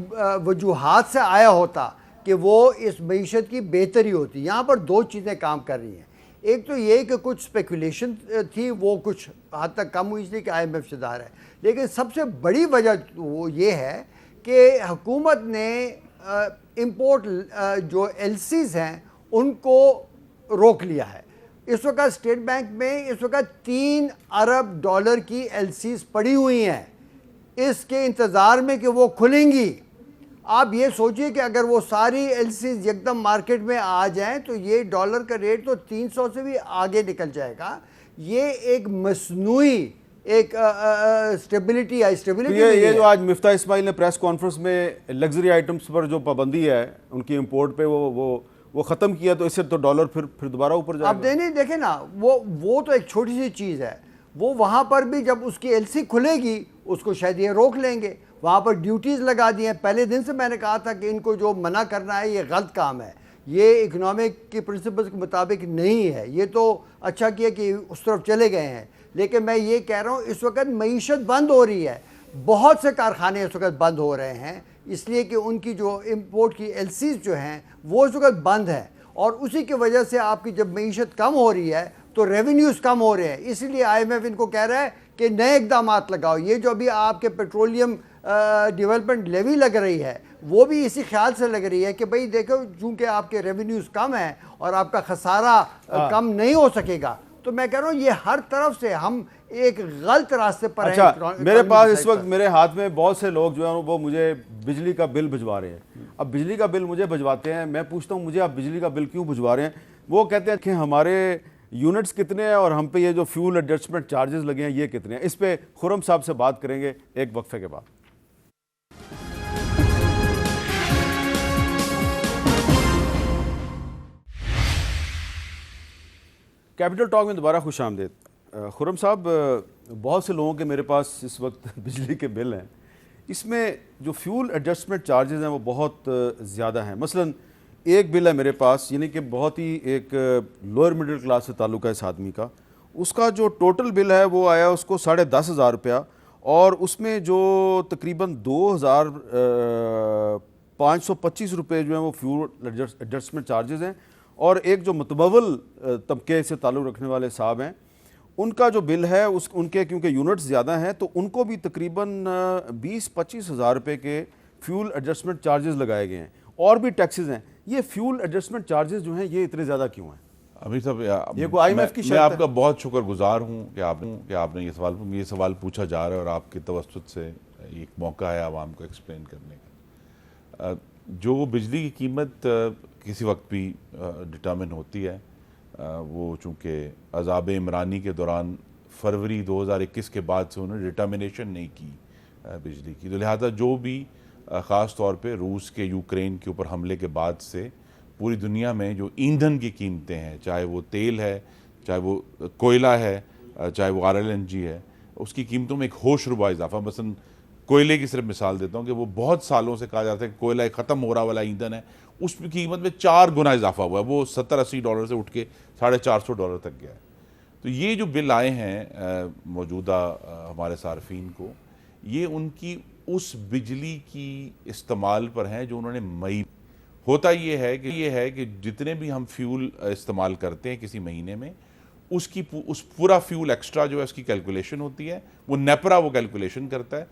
वजूहात से आया होता कि वो इस मईशत की बेहतरी होती। यहाँ पर दो चीज़ें काम कर रही हैं। एक तो ये कि कुछ स्पेकुलेशन थी, वो कुछ हद तक कम हुई इसलिए कि IMF शेदार है, लेकिन सबसे बड़ी वजह वो ये है कि हुकूमत ने इंपोर्ट जो LCs हैं उनको रोक लिया है। इस वक्त स्टेट बैंक में इस वक्त 3 अरब डॉलर की LCs पड़ी हुई हैं, इसके इंतज़ार में कि वो खुलेंगी। आप ये सोचिए कि अगर वो सारी LCs एकदम मार्केट में आ जाएं तो ये डॉलर का रेट तो 300 से भी आगे निकल जाएगा। ये एक मसनूई एक स्टेबिलिटी है। स्टेबिलिटी ये जो आज मिफ्ता इस्माइल ने प्रेस कॉन्फ्रेंस में लग्जरी आइटम्स पर जो पाबंदी है उनकी इंपोर्ट पे वो ख़त्म किया, तो इससे तो डॉलर फिर दोबारा ऊपर जाएगा। अब नहीं देखें ना, वो तो एक छोटी सी चीज़ है। वो वहाँ पर भी जब उसकी LC खुलेगी उसको शायद ये रोक लेंगे। वहाँ पर ड्यूटीज़ लगा दी हैं। पहले दिन से मैंने कहा था कि इनको जो मना करना है ये गलत काम है, ये इकोनॉमिक के प्रिंसिपल्स के मुताबिक नहीं है। ये तो अच्छा किया कि उस तरफ चले गए हैं, लेकिन मैं ये कह रहा हूँ इस वक्त मईशत बंद हो रही है। बहुत से कारखाने इस वक्त बंद हो रहे हैं इसलिए कि उनकी जो इम्पोर्ट की LCs जो हैं वो इस वक्त बंद हैं, और उसी की वजह से आपकी जब मईशत कम हो रही है तो रेवेन्यूज़ कम हो रहे हैं। इसलिए IMF इनको कह रहा है कि नए इकदाम लगाओ। ये जो अभी आपके पेट्रोलियम डेवलपमेंट लेवी लग रही है वो भी इसी ख्याल से लग रही है कि भाई देखो, चूँकि आपके रेवेन्यूज़ कम हैं और आपका खसारा कम नहीं हो सकेगा। तो मैं कह रहा हूँ ये हर तरफ से हम एक गलत रास्ते पर हैं। अच्छा, मेरे पास इस वक्त मेरे हाथ में बहुत से लोग जो हैं वो मुझे बिजली का बिल भिजवा रहे हैं। अब बिजली का बिल मुझे भिजवाते हैं, मैं पूछता हूँ मुझे आप बिजली का बिल क्यों भिजवा रहे हैं? वो कहते हैं कि हमारे यूनिट्स कितने हैं और हम पे ये जो फ्यूल एडजस्टमेंट चार्जेस लगे हैं ये कितने हैं। इस पे खुरम साहब से बात करेंगे एक वक्फे के बाद। कैपिटल टॉक में दोबारा खुश आमदेद। खुरम साहब, बहुत से लोगों के मेरे पास इस वक्त बिजली के बिल हैं, इसमें जो फ्यूल एडजस्टमेंट चार्जेस हैं वो बहुत ज़्यादा हैं। मसलन एक बिल है मेरे पास, यानी कि बहुत ही एक लोअर मिडिल क्लास से ताल्लुक़ है इस आदमी का, उसका जो टोटल बिल है वो आया उसको 10,500 रुपया, और उसमें जो तकरीबन 2,525 रुपये जो हैं वो फ्यूल एडजस्टमेंट चार्जेस हैं, और एक जो मुतबवल तबके से ताल्लुक़ रखने वाले साहब हैं उनका जो बिल है उनके क्योंकि यूनिट्स ज़्यादा हैं तो उनको भी तकरीबन 20-25 हज़ार रुपये के फ्यूल एडजस्टमेंट चार्जेस लगाए गए हैं, और भी टैक्सेस हैं। ये फ्यूल एडजस्टमेंट चार्जेस जो हैं ये इतने ज़्यादा क्यों हैं? अभी सब ये कोई IMF की मैं आपका बहुत शुक्रगुजार हूँ कि आपने ये सवाल पूछा जा रहा है और आपके तवस्सुत से एक मौका है आवाम को एक्सप्लेन करने का। जो बिजली की कीमत किसी वक्त भी डिटर्मिन होती है, वो चूँकि अज़ाब इमरानी के दौरान फरवरी 2021 के बाद से उन्होंने डिटर्मिनेशन नहीं की बिजली की, तो लिहाजा जो भी ख़ास तौर पे रूस के यूक्रेन के ऊपर हमले के बाद से पूरी दुनिया में जो ईंधन की कीमतें हैं, चाहे वो तेल है, चाहे वो कोयला है, चाहे वो RLNG है, उसकी कीमतों में एक होशरुबा इजाफा। मसलन कोयले की सिर्फ मिसाल देता हूँ कि वो बहुत सालों से कहा जाता है कि कोयला एक ख़त्म हो रहा वाला ईंधन है, उसकी कीमत में 4 गुना इजाफा हुआ है, वो 70-80 डॉलर से उठ के $450 तक गया है। तो ये जो बिल आए हैं मौजूदा हमारे सार्फिन को, ये उनकी उस बिजली की इस्तेमाल पर हैं जो उन्होंने मई, होता ये है कि जितने भी हम फ्यूल इस्तेमाल करते हैं किसी महीने में, उस पूरा फ्यूल एक्स्ट्रा जो है उसकी कैलकुलेशन होती है, वो नेपरा वो कैलकुलेशन करता है,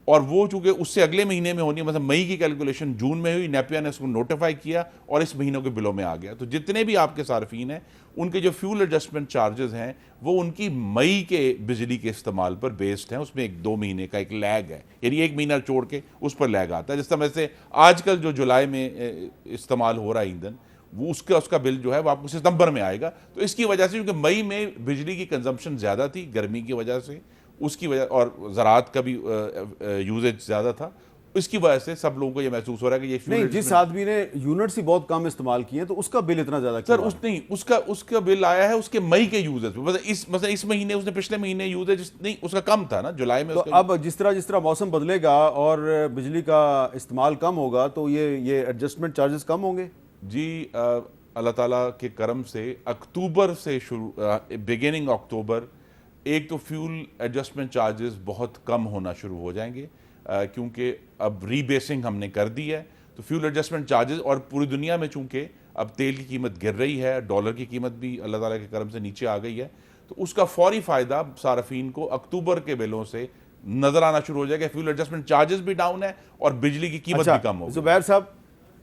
और वो चूंकि उससे अगले महीने में होनी है, मतलब मई की कैलकुलेशन जून में हुई, नेपिया ने उसको नोटिफाई किया और इस महीनों के बिलों में आ गया। तो जितने भी आपके सार्फिन हैं उनके जो फ्यूल एडजस्टमेंट चार्जेस हैं वो उनकी मई के बिजली के इस्तेमाल पर बेस्ड हैं, उसमें 1-2 महीने का एक लैग है, यानी 1 महीना छोड़ के उस पर लैग आता है। जिस तरह से आजकल जो जुलाई में इस्तेमाल हो रहा है ईंधन, वो उसका बिल जो है वो आपको सितंबर में आएगा। तो इसकी वजह से, क्योंकि मई में बिजली की कंजम्पशन ज़्यादा थी गर्मी की वजह से, उसकी वजह, और ज़राअत का भी यूजेज ज़्यादा था, इसकी वजह से सब लोगों को ये महसूस हो रहा है कि ये नहीं, जिस आदमी ने यूनिट्स ही बहुत कम इस्तेमाल किए तो उसका बिल इतना ज़्यादा सर उसका बिल आया है उसके मई के यूजेज पे, मतलब इस महीने, उसने पिछले महीने यूजेज नहीं, उसका कम था ना जुलाई में। तो अब जिस तरह मौसम बदलेगा और बिजली का इस्तेमाल कम होगा तो ये एडजस्टमेंट चार्जेस कम होंगे जी। अल्लाह ताला के करम से अक्टूबर से शुरू, बिगिनिंग अक्टूबर, एक तो फ्यूल एडजस्टमेंट चार्जेस बहुत कम होना शुरू हो जाएंगे, क्योंकि अब रीबेसिंग हमने कर दी है। तो फ्यूल एडजस्टमेंट चार्जेस, और पूरी दुनिया में चूंकि अब तेल की कीमत गिर रही है, डॉलर की कीमत भी अल्लाह ताला के करम से नीचे आ गई है, तो उसका फौरी फ़ायदा सार्फिन को अक्टूबर के बिलों से नज़र आना शुरू हो जाएगा। फ्यूल एडजस्टमेंट चार्जेस भी डाउन है और बिजली की कीमत भी कम होगी। ज़ुबैर साहब,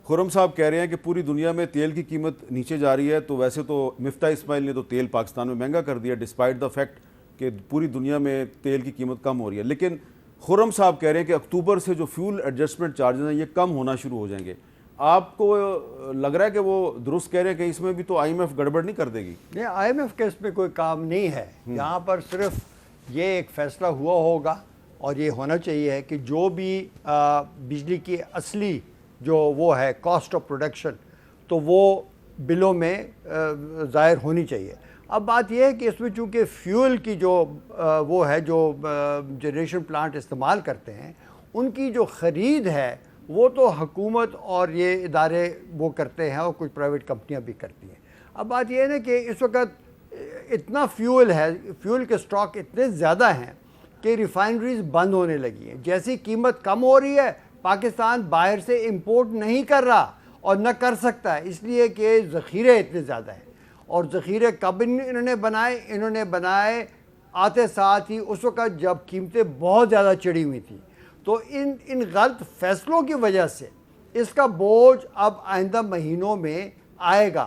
खुर्रम साहब कह रहे हैं कि पूरी दुनिया में तेल की कीमत नीचे जा रही है, तो वैसे तो मिफ्ता इस्माइल ने तो तेल पाकिस्तान में महंगा कर दिया डिस्पाइट द फैक्ट कि पूरी दुनिया में तेल की कीमत कम हो रही है, लेकिन खुर्रम साहब कह रहे हैं कि अक्टूबर से जो फ्यूल एडजस्टमेंट चार्जेस हैं ये कम होना शुरू हो जाएंगे। आपको लग रहा है कि वो दुरुस्त कह रहे हैं कि इसमें भी तो IMF गड़बड़ नहीं कर देगी? नहीं, IMF के इसमें कोई काम नहीं है। यहाँ पर सिर्फ ये एक फ़ैसला हुआ होगा, और ये होना चाहिए कि जो भी बिजली की असली जो वो है कॉस्ट ऑफ प्रोडक्शन, तो वो बिलों में ज़ाहिर होनी चाहिए। अब बात यह है कि इसमें चूँकि फ्यूल की जो वो है, जो जनरेशन प्लांट इस्तेमाल करते हैं, उनकी जो ख़रीद है वो तो हुकूमत और ये इदारे वो करते हैं, और कुछ प्राइवेट कंपनियां भी करती हैं। अब बात यह है ना कि इस वक्त इतना फ्यूल है, फ्यूल के स्टॉक इतने ज़्यादा हैं कि रिफाइनरीज बंद होने लगी हैं। जैसी कीमत कम हो रही है, पाकिस्तान बाहर से इंपोर्ट नहीं कर रहा और न कर सकता है, इसलिए कि ज़ख़ीरे इतने ज़्यादा हैं। और ज़ख़ीरे कब इन्होंने बनाए आते साथ ही उस वक़्त जब कीमतें बहुत ज़्यादा चढ़ी हुई थी। तो इन गलत फ़ैसलों की वजह से इसका बोझ अब आइंदा महीनों में आएगा,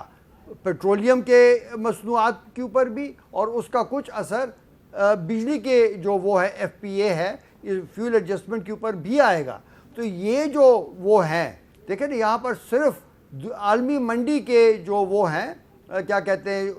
पेट्रोलियम के मसनूआत के ऊपर भी, और उसका कुछ असर बिजली के जो वो है FPA है, फ्यूल एडजस्टमेंट के ऊपर भी आएगा। तो ये जो वो हैं, देखें ना, यहाँ पर सिर्फ आलमी मंडी के जो वो हैं, क्या कहते हैं,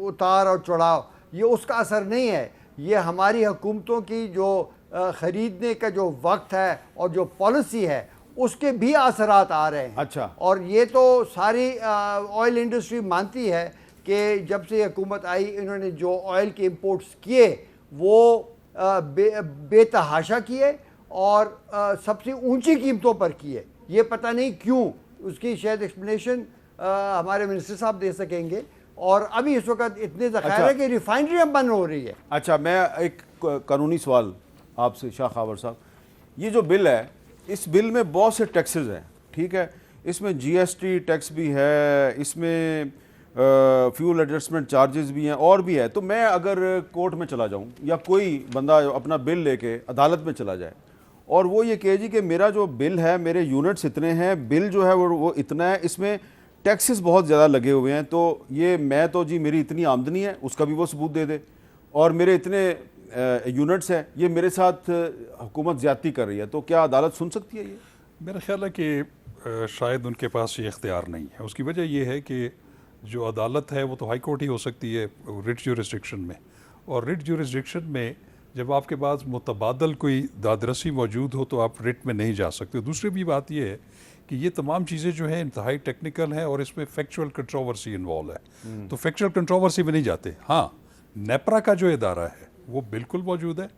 उतार और चढ़ाव, ये उसका असर नहीं है, ये हमारी हुकूमतों की जो ख़रीदने का जो वक्त है और जो पॉलिसी है उसके भी असरात आ रहे हैं। अच्छा, और ये तो सारी ऑयल इंडस्ट्री मानती है कि जब से हुकूमत आई, इन्होंने जो ऑयल के इंपोर्ट्स किए वो बेतहाशा किए और सबसे ऊंची कीमतों पर किए। ये पता नहीं क्यों, उसकी शायद एक्सप्लेनेशन हमारे मिनिस्टर साहब दे सकेंगे। और अभी इस वक्त इतने ज़खायर है कि रिफाइनरी बंद हो रही है। अच्छा, मैं एक कानूनी सवाल आपसे शाह खावर साहब, ये जो बिल है, इस बिल में बहुत से टैक्सेस हैं, ठीक है, इसमें GST टैक्स भी है, इसमें फ्यूल एडजस्टमेंट चार्जेस भी हैं और भी है। तो मैं अगर कोर्ट में चला जाऊं या कोई बंदा अपना बिल लेके अदालत में चला जाए और वो ये कहे जी कि मेरा जो बिल है, मेरे यूनिट्स इतने हैं, बिल जो है वो इतना है, इसमें टैक्सेस बहुत ज़्यादा लगे हुए हैं, तो ये मैं तो जी मेरी इतनी आमदनी है, उसका भी वो सबूत दे दे, और मेरे इतने यूनिट्स हैं, ये मेरे साथ हुकूमत ज़्यादती कर रही है, तो क्या अदालत सुन सकती है ये? मेरा ख्याल है कि शायद उनके पास ये इख्तियार नहीं है। उसकी वजह यह है कि जो अदालत है वो तो हाई कोर्ट ही हो सकती है रिट ज्यूरिसडिक्शन में, और रिट ज्यूरिसडिक्शन में जब आपके पास मुतबादल कोई दादरसी मौजूद हो तो आप रिट में नहीं जा सकते। दूसरी भी बात यह है कि ये तमाम चीज़ें जो हैं इंतहाई टेक्निकल हैं और इसमें फैक्चुअल कंट्रोवर्सी इन्वॉल्व है, तो फैक्चुअल कंट्रोवर्सी में नहीं जाते। हाँ, नेपरा का जो इदारा है वो बिल्कुल मौजूद है,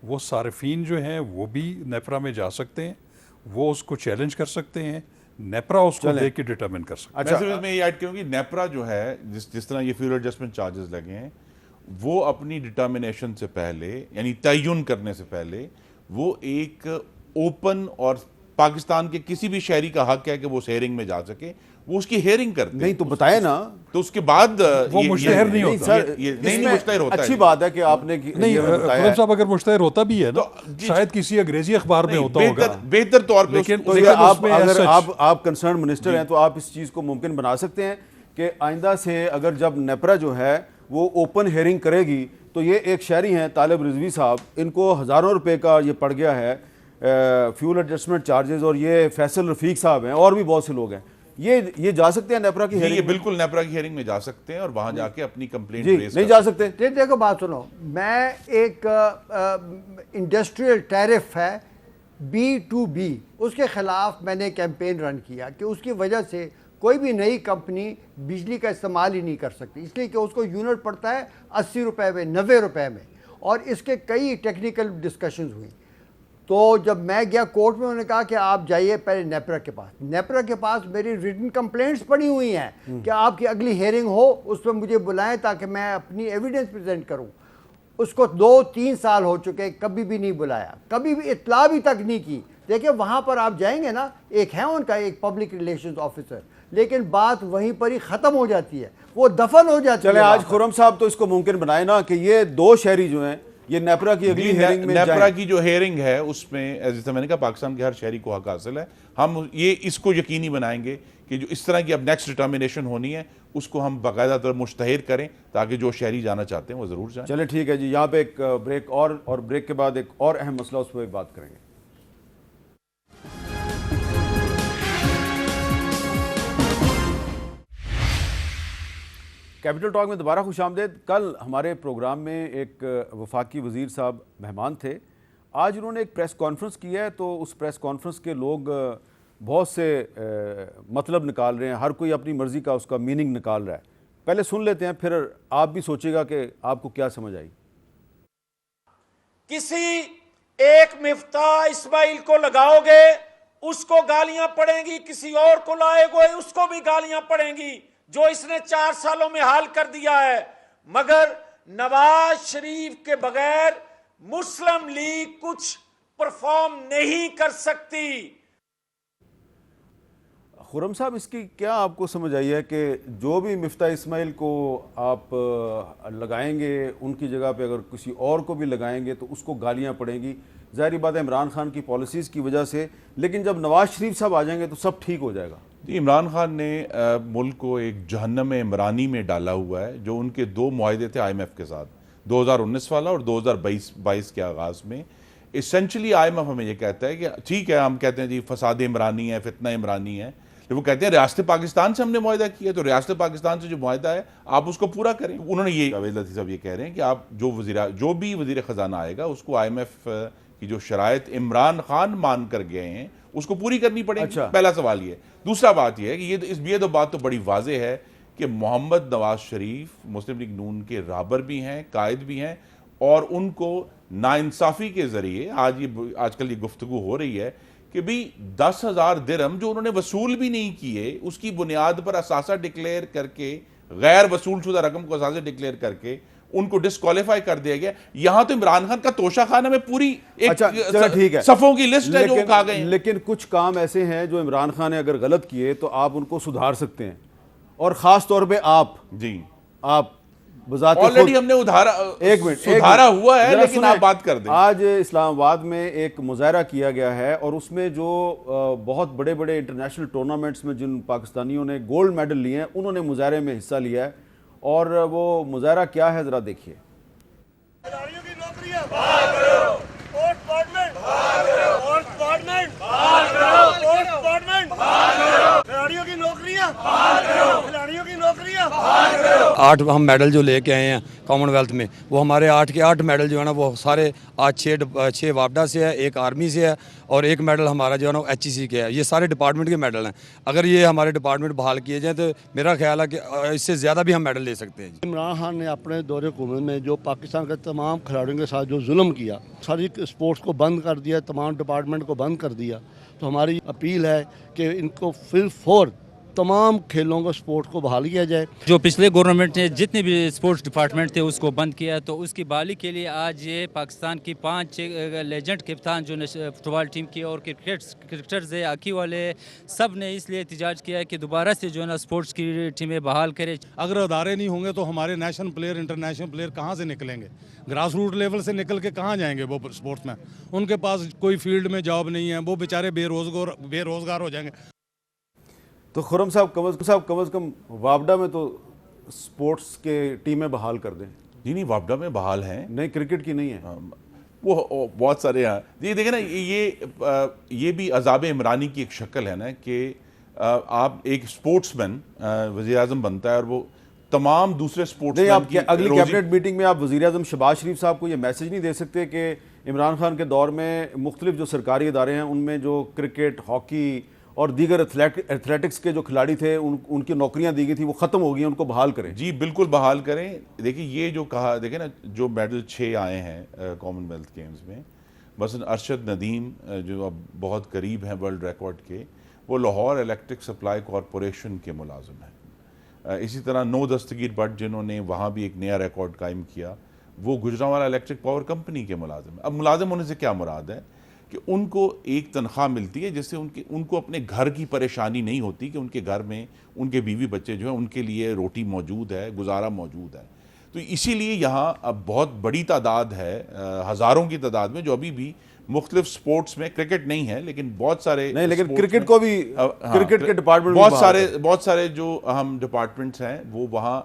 वो सार्फिन जो हैं वो भी नेपरा में जा सकते हैं, वो उसको चैलेंज कर सकते हैं, नेपरा उसको देख के डिटरमिन कर सकते हैं। अच्छा, मैं इसमें ये ऐड करूँ कि नेपरा जो है जिस तरह ये फ्यूल एडजस्टमेंट चार्जेस लगे हैं, वो अपनी डिटर्मिनेशन से पहले यानी तयन करने से पहले वो एक ओपन और पाकिस्तान के किसी भी शहरी का हक है कि वो हेयरिंग में जा सके, वो उसकी हेयरिंग करते नहीं तो बताए ना, तो उसके बाद वो मुश्तहर नहीं होता। नहीं मुश्तहर होता है। अच्छी बात है कि आपने नहीं, ये बताया खुरम है। साहब अगर मुश्तहर होता भी है ना, तो शायद किसी अंग्रेजी अखबार में होता होगा, बेहतर तौर पे लेकिन तो लेकिन आप उसमें अगर as such- आप कंसर्न मिनिस्टर हैं तो आप इस चीज़ को मुमकिन बना सकते हैं कि आइंदा से अगर जब नेपरा जो है वो ओपन हेयरिंग करेगी तो ये एक शहरी हैं तालिब रिजवी साहब, इनको हज़ारों रुपए का ये पड़ गया है फ्यूल एडजस्टमेंट चार्जेस, और ये फैसल रफीक साहब हैं और भी बहुत से लोग हैं, ये जा सकते हैं नेपरा की ये हेयरिंग में? बिल्कुल नेपरा की हेयरिंग में जा सकते हैं और वहां जाके अपनी कंप्लेंट जी रेज नहीं जा सकते। देखो बात सुनो, मैं एक इंडस्ट्रियल टैरिफ है B2B, उसके खिलाफ मैंने कैंपेन रन किया कि उसकी वजह से कोई भी नई कंपनी बिजली का इस्तेमाल ही नहीं कर सकती, इसलिए कि उसको यूनिट पड़ता है 80 रुपए में, 90 रुपए में, और इसके कई टेक्निकल डिस्कशंस हुई। तो जब मैं गया कोर्ट में, उन्होंने कहा कि आप जाइए पहले नेपरा के पास। नेपरा के पास मेरी रिटन कंप्लेंट्स पड़ी हुई हैं कि आपकी अगली हेयरिंग हो, उसमें मुझे बुलाएं ताकि मैं अपनी एविडेंस प्रेजेंट करूं। उसको 2-3 साल हो चुके, कभी भी नहीं बुलाया, कभी भी इत्तला भी तक नहीं की। देखिए वहाँ पर आप जाएंगे ना, एक है उनका एक पब्लिक रिलेशंस ऑफिसर, लेकिन बात वहीं पर ही ख़त्म हो जाती है, वो दफन हो जाती है। चले आज खुरम साहब तो इसको मुमकिन बनाए ना कि ये दो शहरी जो हैं ये नेपरा की अगली हेयरिंग में नेपरा जाएं। की जो हेयरिंग है उसमें जैसे मैंने कहा पाकिस्तान के हर शहरी को हक हासिल है। हम ये इसको यकीनी बनाएंगे कि जो इस तरह की अब नेक्स्ट डिटर्मिनेशन होनी है उसको हम बाकायदा तौर मुश्तहर करें ताकि जो शहरी जाना चाहते हैं वो ज़रूर जाएं। चले ठीक है जी, यहाँ पे एक ब्रेक और ब्रेक के बाद एक और अहम मसला उस पर भी बात करेंगे। कैपिटल टॉक में दोबारा खुशामदेद। कल हमारे प्रोग्राम में एक वफाकी वज़ीर साहब मेहमान थे, आज उन्होंने एक प्रेस कॉन्फ्रेंस की है, तो उस प्रेस कॉन्फ्रेंस के लोग बहुत से मतलब निकाल रहे हैं, हर कोई अपनी मर्ज़ी का उसका मीनिंग निकाल रहा है। पहले सुन लेते हैं, फिर आप भी सोचिएगा कि आपको क्या समझ आई। किसी एक मिफ्ता इस्माइल को लगाओगे उसको गालियां पड़ेंगी, किसी और को लाएगे उसको भी गालियां पड़ेंगी, जो इसने 4 सालों में हाल कर दिया है। मगर नवाज शरीफ के बगैर मुस्लिम लीग कुछ परफॉर्म नहीं कर सकती। खुरम साहब, इसकी क्या आपको समझ आई है कि जो भी मिफ्ता इस्माइल को आप लगाएंगे उनकी जगह पे अगर किसी और को भी लगाएंगे तो उसको गालियां पड़ेंगी? ज़ाहिर बात है इमरान खान की पॉलिसीज़ की वजह से, लेकिन जब नवाज शरीफ साहब आ जाएंगे तो सब ठीक हो जाएगा। इमरान खान ने मुल्क को एक जहन्नम इमरानी में डाला हुआ है। जो उनके 2 मुआहदे थे IMF के साथ, 2019 वाला और 2022 के आगाज़ में, इसेंशली IMF हमें ये कहता है कि ठीक है, हम कहते हैं जी फसाद इमरानी है, फितना इमरानी है, लेकिन वो कहते हैं रियासत पाकिस्तान से हमने मुआहदा किया, तो रियासत पाकिस्तान से जो मुआहदा है आप उसको पूरा करें। उन्होंने ये जावेद लतीफ़ साहब ये कह रहे हैं कि आप जो भी वज़ीर ख़जाना आएगा उसको IMF की जो शराइत इमरान खान मान कर गए हैं उसको पूरी करनी पड़ेगी। अच्छा। पहला सवाल ये। दूसरा बात यह है कि ये तो बात तो बड़ी वाज़ेह है कि मोहम्मद नवाज शरीफ मुस्लिम लीग नून के राबर भी हैं, कायद भी हैं, और उनको नाइंसाफ़ी के ज़रिए आजकल ये गुफ्तगू हो रही है कि भी 10,000 दिरहम जो उन्होंने वसूल भी नहीं किए उसकी बुनियाद पर असासा डिक्लेयर करके, गैर वसूल शुदा रकम को असासा डिक्लेयर करके उनको डिस्क्वालीफाई कर दिया गया। यहां तो इमरान खान का तोशा खाना में पूरी एक अच्छा, ठीक है, सफ़ों की लिस्ट है जो कहा गए। लेकिन कुछ काम ऐसे हैं जो इमरान खान ने अगर गलत किए तो आप उनको सुधार सकते हैं, और ख़ास तौर पे आप बजाते ऑलरेडी हमने सुधारा हुआ है, लेकिन आप बात कर दें। आज इस्लामाबाद में एक मुजाहरा किया गया है और उसमें जो बहुत बड़े बड़े इंटरनेशनल टूर्नामेंट्स में जिन पाकिस्तानियों ने गोल्ड मेडल लिए हैं उन्होंने मुजाहरे में हिस्सा लिया है, और वो मुजाहरा क्या है ज़रा देखिए। खिलाड़ियों की नौकरियां बहाल करो, स्पोर्ट्स डिपार्टमेंट बहाल करो, स्पोर्ट्स डिपार्टमेंट बहाल करो, स्पोर्ट्स डिपार्टमेंट बहाल करो, खिलाड़ियों की नौकरियां बहाल करो, खिलाड़ियों की नौकरियां बहाल करो, 8 हम मेडल जो लेके आए हैं कॉमनवेल्थ में, वो हमारे 8 के 8 मेडल जो है ना वो सारे आज 6 वापडा से है, 1 आर्मी से है और 1 मेडल हमारा जो है ना HEC के है। ये सारे डिपार्टमेंट के मेडल हैं। अगर ये हमारे डिपार्टमेंट बहाल किए जाए तो मेरा ख्याल है कि इससे ज़्यादा भी हम मेडल ले सकते हैं। इमरान खान ने अपने दौरे हुकूमत में जो पाकिस्तान के तमाम खिलाड़ियों के साथ जो जुल्म किया, सारी स्पोर्ट्स को बंद कर दिया, तमाम डिपार्टमेंट को बंद कर दिया, तो हमारी अपील है कि इनको फिल फोर तमाम खेलों को स्पोर्ट्स को बहाल किया जाए। जो पिछले गवर्नमेंट ने जितने भी स्पोर्ट्स डिपार्टमेंट थे उसको बंद किया, तो उसकी बहाली के लिए आज ये पाकिस्तान की 5 लेजेंड कप्तान जो फुटबॉल टीम की और क्रिकेटर्स है, हॉकी वाले, सब ने इसलिए एहतजाज किया है कि दोबारा से जो है ना स्पोर्ट्स की टीमें बहाल करे। अगर अदारे नहीं होंगे तो हमारे नेशनल प्लेयर, इंटरनेशनल प्लेयर कहाँ से निकलेंगे? ग्रास रूट लेवल से निकल के कहाँ जाएंगे वो स्पोर्ट्स में? उनके पास कोई फील्ड में जॉब नहीं है, वो बेचारे बेरोजगार हो जाएंगे। तो खुर्रम साहब कम अज़ कम वापडा में तो स्पोर्ट्स के टीमें बहाल कर दें। जी नहीं, वापडा में बहाल हैं, नहीं क्रिकेट की नहीं है। वो बहुत सारे यहाँ ये देखें ना, ये भी अज़ाब इमरानी की एक शक्ल है ना कि आप एक स्पोर्ट्समैन वज़ीर आज़म बनता है और वो तमाम दूसरे स्पोर्ट्समैन आप अगली कैबिनेट मीटिंग में आप वज़ीर आज़म शहबाज शरीफ साहब को ये मैसेज नहीं दे सकते कि इमरान खान के दौर में मुख्तलिफ जो सरकारी इदारे हैं उनमें जो क्रिकेट, हॉकी और दीगर एथलेटिक्स के जो खिलाड़ी थे उनकी नौकरियां दी गई थी वो ख़त्म हो गई, उनको बहाल करें? जी बिल्कुल बहाल करें। देखिए ये जो कहा, देखिए ना, जो मेडल 6 आए हैं कॉमनवेल्थ गेम्स में, मसलन अरशद नदीम जो अब बहुत करीब हैं वर्ल्ड रिकॉर्ड के, वो लाहौर इलेक्ट्रिक सप्लाई कॉरपोरेशन के मुलाजिम हैं। इसी तरह नो दस्तगीर भट्ट जिन्होंने वहाँ भी एक नया रिकॉर्ड कायम किया, वो गुजरांवाला इलेक्ट्रिक पावर कंपनी के मुलाजिम हैं। अब मुलाजिम होने से क्या मुराद है कि उनको एक तनख्वाह मिलती है जिससे उनको अपने घर की परेशानी नहीं होती कि उनके घर में उनके बीवी बच्चे जो हैं उनके लिए रोटी मौजूद है, गुजारा मौजूद है। तो इसीलिए यहाँ अब बहुत बड़ी तादाद है, हज़ारों की तादाद में, जो अभी भी मुख्तलिफ स्पोर्ट्स में, क्रिकेट नहीं है लेकिन बहुत सारे नहीं, लेकिन क्रिकेट को भी क्रिकेट के डिपार्टमेंट बहुत सारे जो अहम डिपार्टमेंट्स हैं वो वहाँ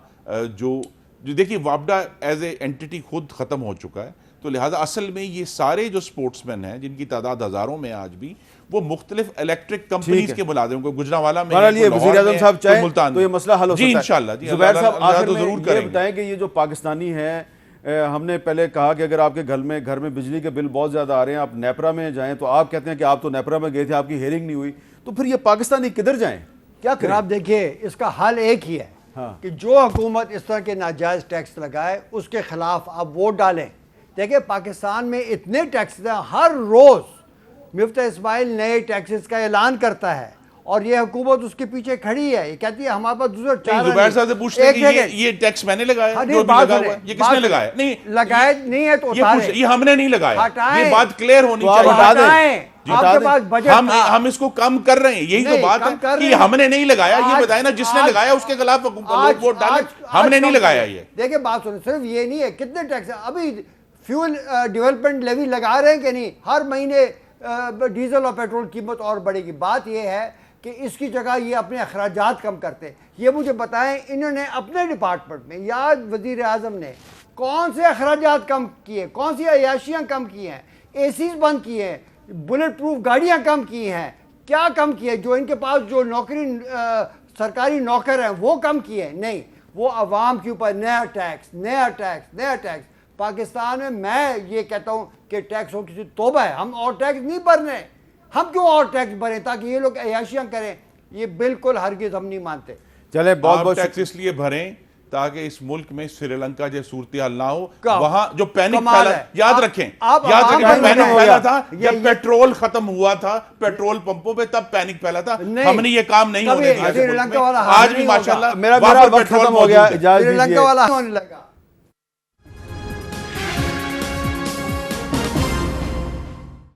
जो देखिए वापडा एज ए एंटिटी खुद ख़त्म हो चुका है, तो लिहाजा असल में ये सारे जो स्पोर्ट्समैन हैं जिनकी तादाद हज़ारों में आज भी, वो मुख्तलिफ इलेक्ट्रिक कंपनीज के मुलाजिम को गुजरांवाला में, वज़ीर आज़म साहब चाहें तो ये मसला हल हो सकता है। जी इंशाल्लाह। जी ज़ुबैर साहब आखिर में ये बताएं कि ये जो पाकिस्तानी है, हमने पहले कहा कि अगर आपके घर में बिजली के बिल बहुत ज़्यादा आ रहे हैं, आप नेपरा में जाएँ, तो आप कहते हैं कि आप तो नेपरा में गए थे, आपकी हेयरिंग नहीं हुई, तो फिर ये पाकिस्तानी किधर जाएँ, क्या करें? आप देखिए इसका हल एक ही है कि जो हुकूमत इस तरह के नाजायज़ टैक्स लगाए उसके खिलाफ आप वोट डालें। देखिए पाकिस्तान में इतने टैक्स हैं, हर रोज़ मुफ्ती इस्माइल नए टैक्सेस का ऐलान करता है और ये हुकूमत उसके पीछे खड़ी है। ये कहती है हमारे पास दूसरा चारा ज़ुबैर साहब से पूछते हैं कि ये टैक्स मैंने लगाया, ये किसने लगाया? नहीं लगाए नहीं है तो ये हमने नहीं लगाया, ये बात क्लियर होनी चाहिए। आपके पास बजट हम इसको कम कर रहे हैं, यही तो बात है कि हमने नहीं लगाया। ये बताए ना, जिसने लगाया उसके खिलाफ लोग वोट डालें, हमने नहीं लगाया। ये देखिए बात सुनो, सिर्फ ये नहीं है, कितने टैक्स है। अभी फ्यूल डेवलपमेंट लेवी लगा रहे हैं कि नहीं, हर महीने डीजल और पेट्रोल कीमत और बढ़ेगी। बात यह है कि इसकी जगह ये अपने अखराजात कम करते हैं। ये मुझे बताएं इन्होंने अपने डिपार्टमेंट में या वज़ीर आज़म ने कौन से अखराजात कम किए, कौन सी अयाशियाँ कम की हैं, एसीज बंद किए हैं, बुलेट प्रूफ गाड़ियाँ कम की हैं, क्या कम किए? जो इनके पास जो नौकरी सरकारी नौकर हैं वो कम किए? नहीं, वो अवाम के ऊपर नया टैक्स। पाकिस्तान में मैं ये कहता हूँ कि टैक्स हो किसी तौबा है, हम और टैक्स नहीं भरने। हम क्यों और टैक्स भरें ताकि ये लोग अयाशियाँ करें? ये बिल्कुल हरगिज़ हम नहीं मानते। चले बहुत टैक्स इसलिए भरें ताकि इस मुल्क में श्रीलंका जैसे सूरत हाल ना हो। वहां जो पैनिक फैला, याद रखें पैनिक फैला था जब पेट्रोल खत्म हुआ था पेट्रोल पंपों पे, तब पैनिक फैला था। हमने ये काम नहीं होने दिया। श्रीलंका वाला आज भी माशाल्लाह मेरा वक्त खत्म हो गया, श्रीलंका वाला होने लगा।